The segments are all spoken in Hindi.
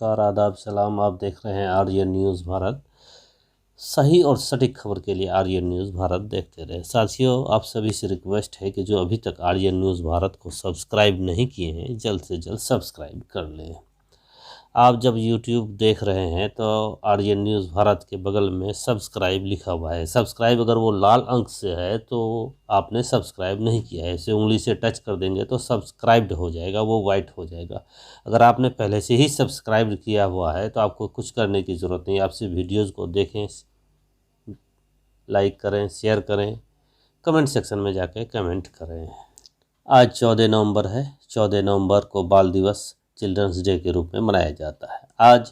नमस्कार, आदाब, सलाम। आप देख रहे हैं आर्यन न्यूज़ भारत। सही और सटीक खबर के लिए आर्यन न्यूज़ भारत देखते रहे। साथियों, आप सभी से रिक्वेस्ट है कि जो अभी तक आर्यन न्यूज़ भारत को सब्सक्राइब नहीं किए हैं, जल्द से जल्द सब्सक्राइब कर लें। आप जब YouTube देख रहे हैं तो आर्यन न्यूज़ भारत के बगल में सब्सक्राइब लिखा हुआ है। सब्सक्राइब अगर वो लाल अंक से है तो आपने सब्सक्राइब नहीं किया है। इसे उंगली से टच कर देंगे तो सब्सक्राइब्ड हो जाएगा, वो वाइट हो जाएगा। अगर आपने पहले से ही सब्सक्राइब किया हुआ है तो आपको कुछ करने की ज़रूरत नहीं। आपसे वीडियोज़ को देखें, लाइक करें, शेयर करें, कमेंट सेक्शन में जाके कमेंट करें। आज 14 नवंबर है। 14 नवंबर को बाल दिवस, चिल्ड्रंस डे के रूप में मनाया जाता है। आज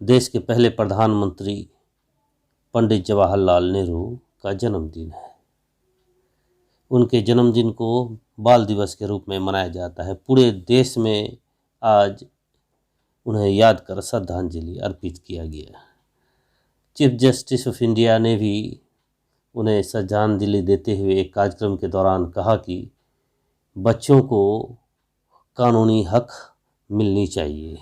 देश के पहले प्रधानमंत्री पंडित जवाहरलाल नेहरू का जन्मदिन है। उनके जन्मदिन को बाल दिवस के रूप में मनाया जाता है। पूरे देश में आज उन्हें याद कर श्रद्धांजलि अर्पित किया गया। चीफ जस्टिस ऑफ इंडिया ने भी उन्हें श्रद्धांजलि देते हुए एक कार्यक्रम के दौरान कहा कि बच्चों को कानूनी हक मिलनी चाहिए।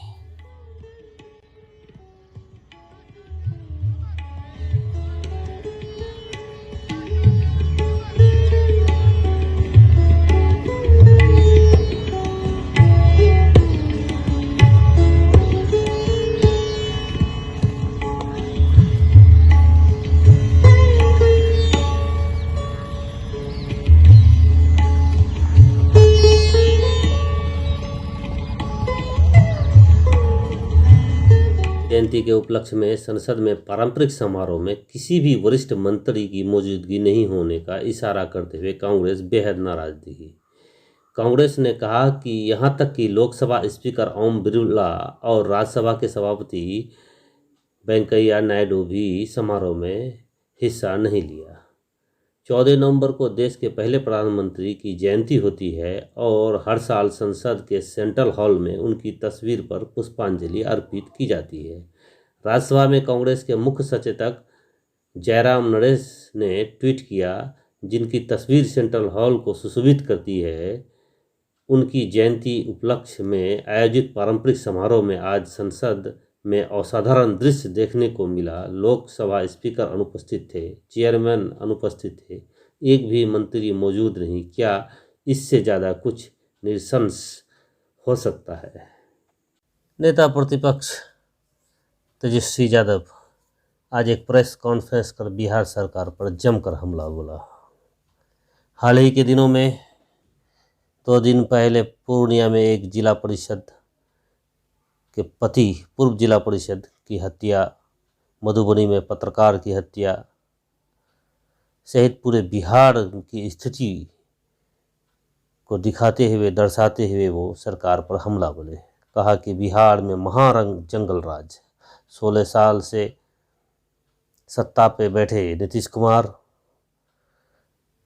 जयंती के उपलक्ष्य में संसद में पारंपरिक समारोह में किसी भी वरिष्ठ मंत्री की मौजूदगी नहीं होने का इशारा करते हुए कांग्रेस बेहद नाराज दिखी। कांग्रेस ने कहा कि यहां तक कि लोकसभा स्पीकर ओम बिरला और राज्यसभा के सभापति वेंकैया नायडू भी समारोह में हिस्सा नहीं लिया। 14 नवंबर को देश के पहले प्रधानमंत्री की जयंती होती है और हर साल संसद के सेंट्रल हॉल में उनकी तस्वीर पर पुष्पांजलि अर्पित की जाती है। राज्यसभा में कांग्रेस के मुख्य सचेतक जयराम नरेश ने ट्वीट किया, जिनकी तस्वीर सेंट्रल हॉल को सुशोभित करती है। उनकी जयंती उपलक्ष्य में आयोजित पारंपरिक समारोह में आज संसद में असाधारण दृश्य देखने को मिला। लोकसभा स्पीकर अनुपस्थित थे, चेयरमैन अनुपस्थित थे, एक भी मंत्री मौजूद नहीं। क्या इससे ज़्यादा कुछ नृशंस हो सकता है? नेता प्रतिपक्ष तेजस्वी यादव आज एक प्रेस कॉन्फ्रेंस कर बिहार सरकार पर जमकर हमला बोला। हाल ही के दिनों में 2 दिन पहले पूर्णिया में एक जिला परिषद के पति, पूर्व जिला परिषद की हत्या, मधुबनी में पत्रकार की हत्या सहित पूरे बिहार की स्थिति को दिखाते हुए, दर्शाते हुए वो सरकार पर हमला बोले। कहा कि बिहार में महारंग जंगल राज, 16 साल से सत्ता पे बैठे नीतीश कुमार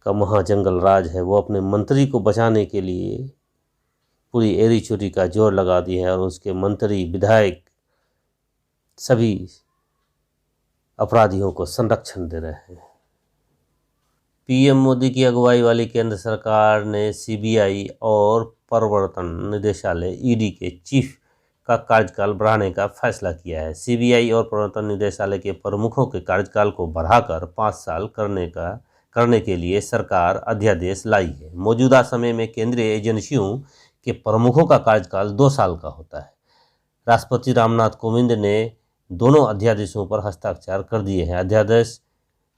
का महाजंगल राज है। वो अपने मंत्री को बचाने के लिए पूरी एड़ी चोटी का जोर लगा दी है और उसके मंत्री, विधायक सभी अपराधियों को संरक्षण दे रहे हैं। पीएम मोदी की अगुवाई वाली केंद्र सरकार ने सीबीआई और प्रवर्तन निदेशालय ईडी के चीफ का कार्यकाल बढ़ाने का फैसला किया है। सीबीआई और प्रवर्तन निदेशालय के प्रमुखों के कार्यकाल को बढ़ाकर 5 साल करने के लिए सरकार अध्यादेश लाई है। मौजूदा समय में केंद्रीय एजेंसियों के प्रमुखों का कार्यकाल 2 साल का होता है। राष्ट्रपति रामनाथ कोविंद ने दोनों अध्यादेशों पर हस्ताक्षर कर दिए हैं। अध्यादेश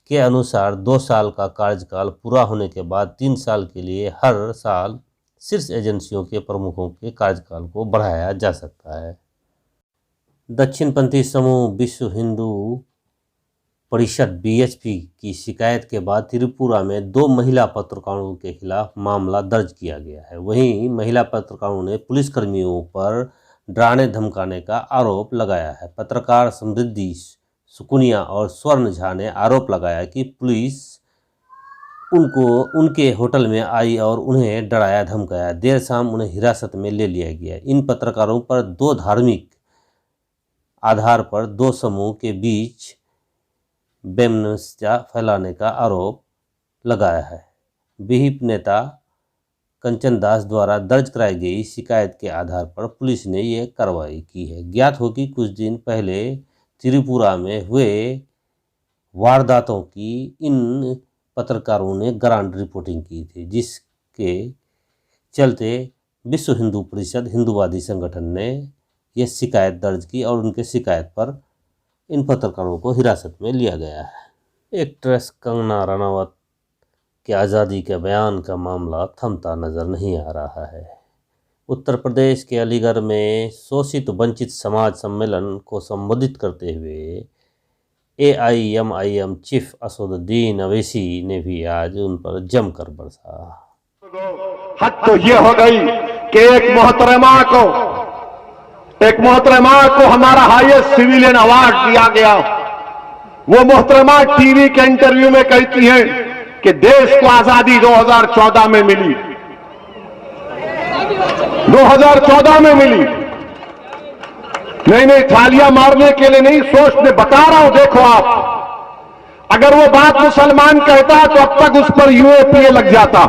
के अनुसार 2 साल का कार्यकाल पूरा होने के बाद 3 साल के लिए हर साल शीर्ष एजेंसियों के प्रमुखों के कार्यकाल को बढ़ाया जा सकता है। दक्षिणपंथी समूह विश्व हिंदू परिषद बीएचपी की शिकायत के बाद त्रिपुरा में 2 महिला पत्रकारों के खिलाफ मामला दर्ज किया गया है। वहीं महिला पत्रकारों ने पुलिसकर्मियों पर डराने धमकाने का आरोप लगाया है। पत्रकार समृद्धि सुकुनिया और स्वर्ण झा ने आरोप लगाया कि पुलिस उनके होटल में आई और उन्हें डराया धमकाया। देर शाम उन्हें हिरासत में ले लिया गया। इन पत्रकारों पर 2 धार्मिक आधार पर 2 समूह के बीच वैमनस्य फैलाने का आरोप लगाया है। विहिप नेता कंचन दास द्वारा दर्ज कराई गई शिकायत के आधार पर पुलिस ने यह कार्रवाई की है। ज्ञात हो कि कुछ दिन पहले त्रिपुरा में हुए वारदातों की इन पत्रकारों ने ग्राउंड रिपोर्टिंग की थी, जिसके चलते विश्व हिंदू परिषद हिंदूवादी संगठन ने यह शिकायत दर्ज की और उनके शिकायत पर इन पत्रकारों को हिरासत में लिया गया है। एक्ट्रेस कंगना रनावत के आज़ादी के बयान का मामला थमता नजर नहीं आ रहा है। उत्तर प्रदेश के अलीगढ़ में शोषित वंचित समाज सम्मेलन को संबोधित करते हुए AIMIM चीफ असदुद्दीन अवैसी ने भी आज उन पर जमकर बरसा। हद तो ये हो गई कि एक मोहतरमा को हमारा हाईएस्ट सिविलियन अवार्ड दिया गया। वो मोहतरमा टीवी के इंटरव्यू में कहती हैं कि देश को आजादी 2014 में मिली, 2014 में मिली। नहीं, थालियां मारने के लिए नहीं, सोचने बता रहा हूं। देखो आप, अगर वो बात मुसलमान कहता तो अब तक उस पर UAPA लग जाता।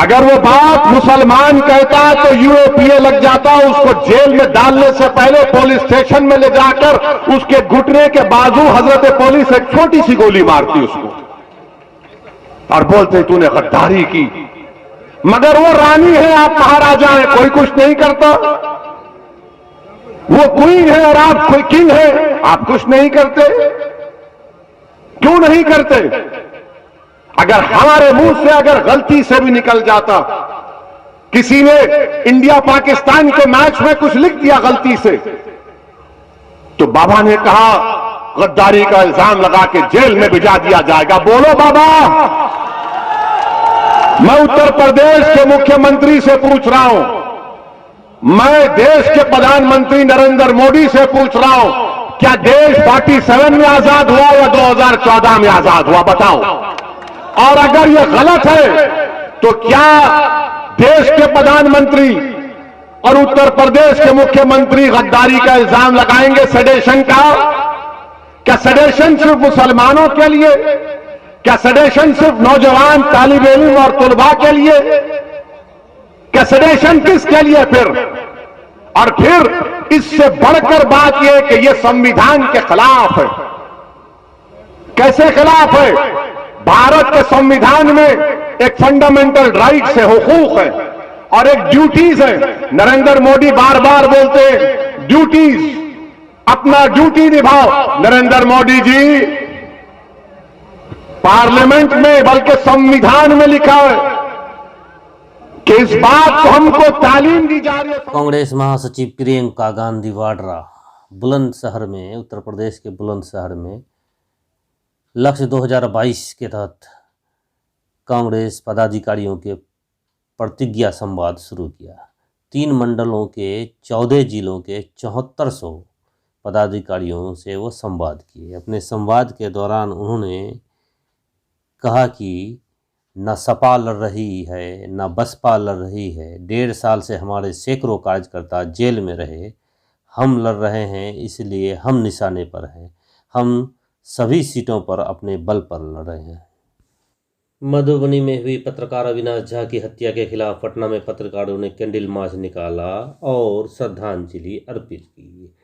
अगर वो बात मुसलमान कहता तो UAPA लग जाता। उसको जेल में डालने से पहले पुलिस स्टेशन में ले जाकर उसके घुटने के बाजू हजरत पुलिस एक छोटी सी गोली मारती उसको और बोलते तूने गद्दारी की। मगर वो रानी है, आप महाराजा हैं, कोई कुछ नहीं करता। वो क्वीन है और आप कोई किंग है, आप कुछ नहीं करते। क्यों नहीं करते? अगर हमारे मुंह से अगर गलती से भी निकल जाता, किसी ने इंडिया पाकिस्तान के मैच में कुछ लिख दिया गलती से, तो बाबा ने कहा गद्दारी का इल्जाम लगा के जेल में भिजा दिया जाएगा। बोलो बाबा। मैं उत्तर प्रदेश के मुख्यमंत्री से पूछ रहा हूं, मैं देश के प्रधानमंत्री नरेंद्र मोदी से पूछ रहा हूं, क्या देश 47 में आजाद हुआ या 2014 में आजाद हुआ? बताओ। और अगर यह गलत है तो क्या देश के प्रधानमंत्री और उत्तर प्रदेश के मुख्यमंत्री गद्दारी का इल्जाम लगाएंगे सेडेशन का? क्या सेडेशन सिर्फ मुसलमानों के लिए? क्या सेडेशन सिर्फ नौजवान तालिब इल्म और तुलबा के लिए? क्या सेडेशन किसके लिए फिर? और फिर इससे बढ़कर बात यह कि यह संविधान के खिलाफ है। कैसे खिलाफ है? भारत के संविधान में एक फंडामेंटल राइट्स है, हुकूक है और एक ड्यूटीज है। नरेंद्र मोदी बार बार बोलते हैं ड्यूटीज, अपना ड्यूटी निभाओ। नरेंद्र मोदी जी, पार्लियामेंट में बल्कि संविधान में लिखा है कि इस बात को हमको तालीम दी जा रही है। कांग्रेस महासचिव प्रियंका गांधी वाड्रा बुलंदशहर में, उत्तर प्रदेश के बुलंदशहर में लक्ष्य 2022 के तहत कांग्रेस पदाधिकारियों के प्रतिज्ञा संवाद शुरू किया। 3 मंडलों के 14 जिलों के 7400 पदाधिकारियों से वो संवाद किए। अपने संवाद के दौरान उन्होंने कहा कि न सपा लड़ रही है, न बसपा लड़ रही है। 1.5 साल से हमारे सैकड़ों कार्यकर्ता जेल में रहे। हम लड़ रहे हैं, इसलिए हम निशाने पर हैं। हम सभी सीटों पर अपने बल पर लड़ रहे हैं। मधुबनी में हुई पत्रकार अविनाश झा की हत्या के खिलाफ पटना में पत्रकारों ने कैंडल मार्च निकाला और श्रद्धांजलि अर्पित की।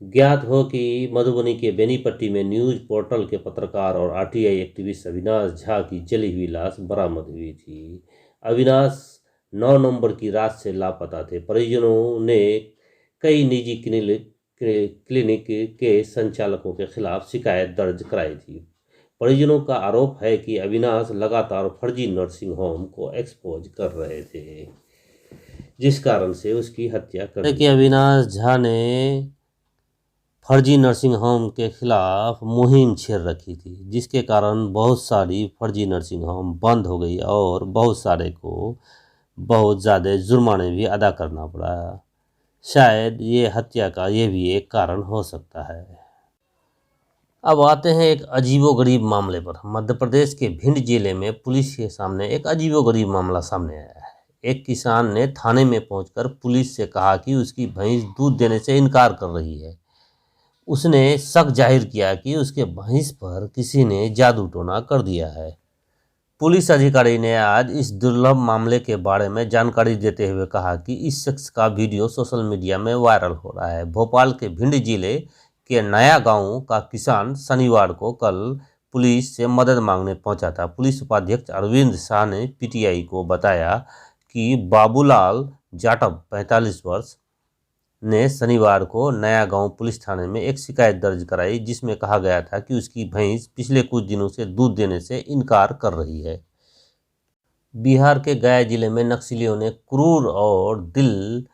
ज्ञात हो कि मधुबनी के बेनीपट्टी में न्यूज पोर्टल के पत्रकार और RTI एक्टिविस्ट अविनाश झा की जली हुई लाश बरामद हुई थी। अविनाश 9 नवंबर की रात से लापता थे। परिजनों ने कई निजी क्लिनिक के संचालकों के खिलाफ शिकायत दर्ज कराई थी। परिजनों का आरोप है कि अविनाश लगातार फर्जी नर्सिंग होम को एक्सपोज कर रहे थे, जिस कारण से उसकी हत्या कर दी। अविनाश झा ने फर्जी नर्सिंग होम के खिलाफ मुहिम छेड़ रखी थी, जिसके कारण बहुत सारी फर्जी नर्सिंग होम बंद हो गई और बहुत सारे को बहुत ज़्यादा जुर्माने भी अदा करना पड़ा। शायद ये हत्या का ये भी एक कारण हो सकता है। अब आते हैं एक अजीबोगरीब मामले पर। मध्य प्रदेश के भिंड जिले में पुलिस के सामने एक अजीबोगरीब मामला सामने आया है। एक किसान ने थाने में पहुंचकर पुलिस से कहा कि उसकी भैंस दूध देने से इनकार कर रही है। उसने शक जाहिर किया कि उसके भैंस पर किसी ने जादू टोना कर दिया है। पुलिस अधिकारी ने आज इस दुर्लभ मामले के बारे में जानकारी देते हुए कहा कि इस शख्स का वीडियो सोशल मीडिया में वायरल हो रहा है। भोपाल के भिंड जिले के नया गांव का किसान शनिवार को कल पुलिस से मदद मांगने पहुंचा था। पुलिस उपाध्यक्ष अरविंद शाह ने पीटीआई को बताया कि बाबूलाल जाटव 45 वर्ष ने शनिवार को नया गांव पुलिस थाने में एक शिकायत दर्ज कराई, जिसमें कहा गया था कि उसकी भैंस पिछले कुछ दिनों से दूध देने से इनकार कर रही है। बिहार के गया जिले में नक्सलियों ने क्रूर और दिल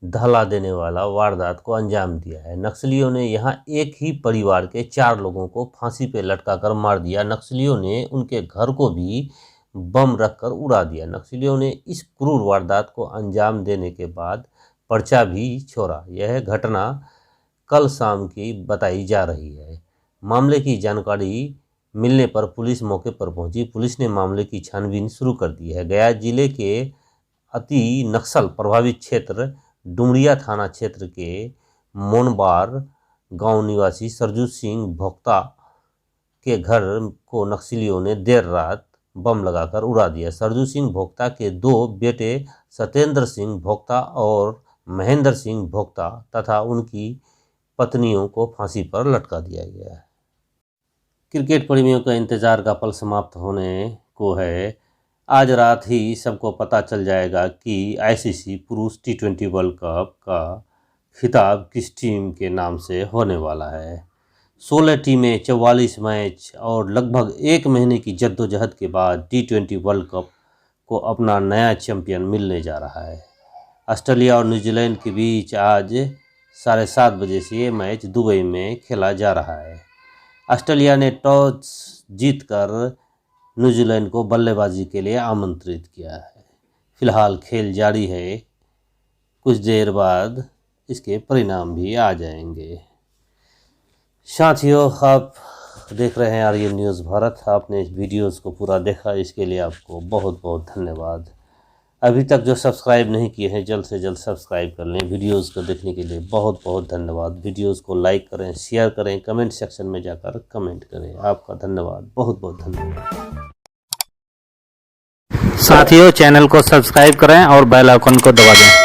दहला देने वाला वारदात को अंजाम दिया है। नक्सलियों ने यहां एक ही परिवार के 4 लोगों को फांसी पर लटकाकर मार दिया। नक्सलियों ने उनके घर को भी बम रखकर उड़ा दिया। नक्सलियों ने इस क्रूर वारदात को अंजाम देने के बाद पर्चा भी छोड़ा। यह घटना कल शाम की बताई जा रही है। मामले की जानकारी मिलने पर पुलिस मौके पर पहुंची। पुलिस ने मामले की छानबीन शुरू कर दी है। गया जिले के अति नक्सल प्रभावित क्षेत्र डुमरिया थाना क्षेत्र के मोनबार गांव निवासी सरजू सिंह भोक्ता के घर को नक्सलियों ने देर रात बम लगाकर उड़ा दिया। सरजू सिंह भोक्ता के 2 बेटे सत्येंद्र सिंह भोक्ता और महेंद्र सिंह भोक्ता तथा उनकी पत्नियों को फांसी पर लटका दिया गया है। क्रिकेट प्रेमियों का इंतजार का पल समाप्त होने को है। आज रात ही सबको पता चल जाएगा कि आईसीसी पुरुष T20 वर्ल्ड कप का खिताब किस टीम के नाम से होने वाला है। 16 टीमें, 44 मैच और लगभग 1 महीने की जद्दोजहद के बाद T20 वर्ल्ड कप को अपना नया चैंपियन मिलने जा रहा है। ऑस्ट्रेलिया और न्यूजीलैंड के बीच आज 7:30 बजे से ये मैच दुबई में खेला जा रहा है। ऑस्ट्रेलिया ने टॉस जीतकर न्यूजीलैंड को बल्लेबाजी के लिए आमंत्रित किया है। फिलहाल खेल जारी है, कुछ देर बाद इसके परिणाम भी आ जाएंगे। साथियों, आप देख रहे हैं आर्यन न्यूज़ भारत। आपने इस वीडियोज़ को पूरा देखा, इसके लिए आपको बहुत बहुत धन्यवाद। अभी तक जो सब्सक्राइब नहीं किए हैं जल्द से जल्द सब्सक्राइब कर लें। वीडियोज़ को देखने के लिए बहुत बहुत धन्यवाद। वीडियोज़ को लाइक करें, शेयर करें, कमेंट सेक्शन में जाकर कमेंट करें। आपका धन्यवाद, बहुत बहुत धन्यवाद। साथियों, चैनल को सब्सक्राइब करें और बेल आइकन को दबा दें।